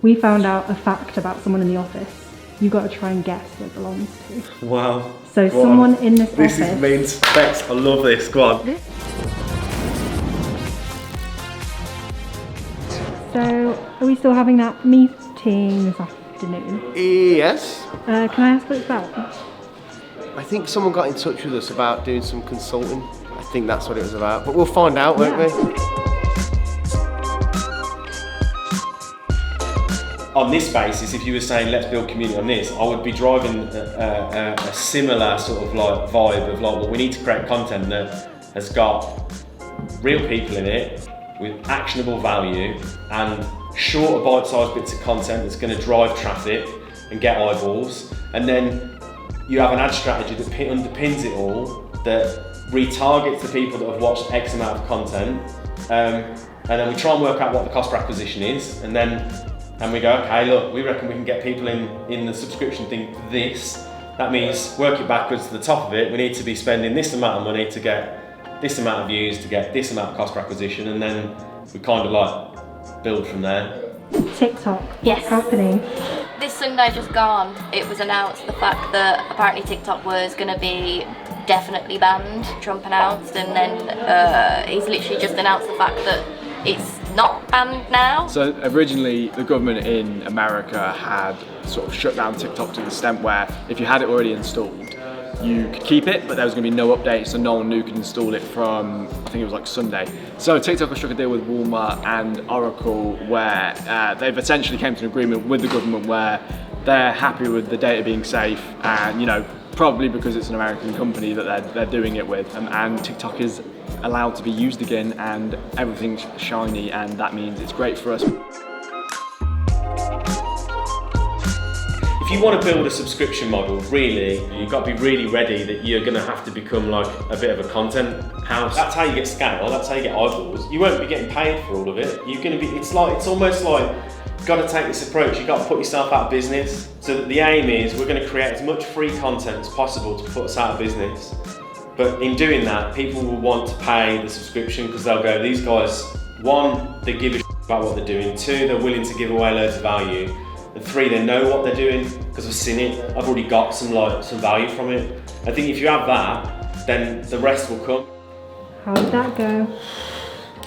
We found out a fact about someone in the office. You got to try and guess who it belongs to. Wow. So someone in this office. This is mean specs. I love this. Go on. So, are we still having that meeting this afternoon? Yes. Can I ask what it's about? I think someone got in touch with us about doing some consulting. I think that's what it was about. But we'll find out, won't we? On this basis, if you were saying let's build community on this, I would be driving a similar sort of like vibe of like, well, we need to create content that has got real people in it with actionable value and shorter bite-sized bits of content that's going to drive traffic and get eyeballs. And then you have an ad strategy that underpins it all, that retargets the people that have watched X amount of content. And then we try and work out what the cost per acquisition is. And we go, okay, look, we reckon we can get people in the subscription thing for this. That means work it backwards to the top of it. We need to be spending this amount of money to get this amount of views, to get this amount of cost per acquisition, and then we kind of like build from there. TikTok. Yes. What's happening? This Sunday just gone, it was announced the fact that apparently TikTok was going to be definitely banned. Trump announced, and then he's literally just announced the fact that it's not banned now. So originally the government in America had sort of shut down TikTok to the extent where if you had it already installed, you could keep it, but there was going to be no updates, so no one knew could install it from, I think it was like Sunday. So TikTok has struck a deal with Walmart and Oracle where they've essentially came to an agreement with the government where they're happy with the data being safe, and probably because it's an American company that they're doing it with, and TikTok is allowed to be used again and everything's shiny, and that means it's great for us. If you want to build a subscription model, really, you've got to be really ready that you're going to have to become like a bit of a content house. That's how you get scale, that's how you get eyeballs. You won't be getting paid for all of it. You're going to be, it's almost like, you've got to take this approach, you've got to put yourself out of business. So the aim is we're going to create as much free content as possible to put us out of business. But in doing that, people will want to pay the subscription because they'll go, these guys, one, they give a shit about what they're doing, two, they're willing to give away loads of value, and three, they know what they're doing because I've seen it, I've already got some value from it. I think if you have that, then the rest will come. How did that go?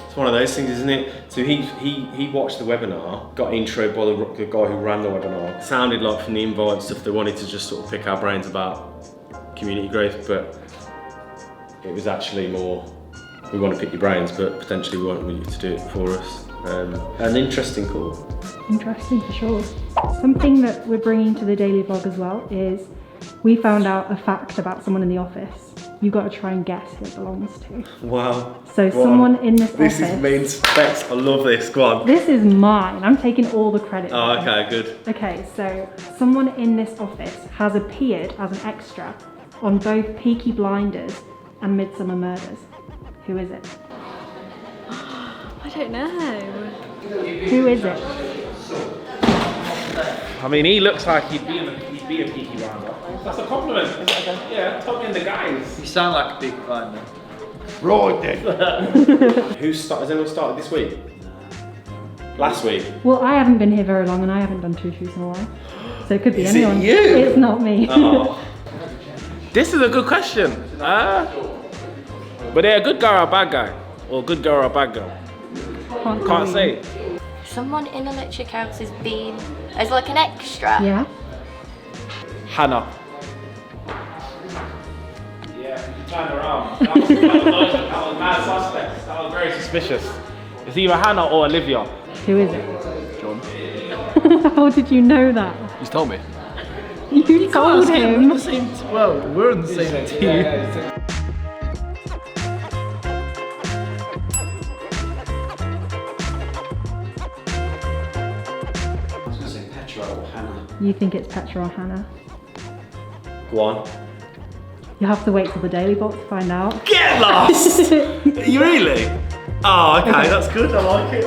It's one of those things, isn't it? So he watched the webinar, got introed by the guy who ran the webinar. It sounded like from the invite stuff they wanted to just sort of pick our brains about community growth, but it was actually more, we want to pick your brains, but potentially we want you to do it for us. An interesting call. Interesting for sure. Something that we're bringing to the daily vlog as well is we found out a fact about someone in the office. You got to try and guess who it belongs to. Wow. So someone in this office. This is mean specs. I love this. Go on. This is mine. I'm taking all the credit. Oh, okay, good. Okay, so someone in this office has appeared as an extra on both Peaky Blinders and Midsummer Murders. Who is it? I don't know. Who is it? I mean, he looks like he'd be a Peaky Blinder. That's a compliment. Yeah, talk in the guys. You sound like a Peaky Blinder. Right then. Has anyone started this week? Last week? Well, I haven't been here very long and I haven't done two shoots in a while. So it could be Is anyone. it you? It's not me. Oh. This is a good question. But they're a good guy or a bad guy? Or a good girl or a bad girl? Can't say. Someone in Electric House has been as like an extra. Yeah. Hannah. Yeah, you turned around. That was mad suspect. That was very suspicious. It's either Hannah or Olivia. Who is it? John. How did you know that? He's told me. You told him. We're on the same team. You think it's Petra or Hannah? Go on. You have to wait till the daily box to find out. Get lost! You really? Oh, okay, that's good. I like it.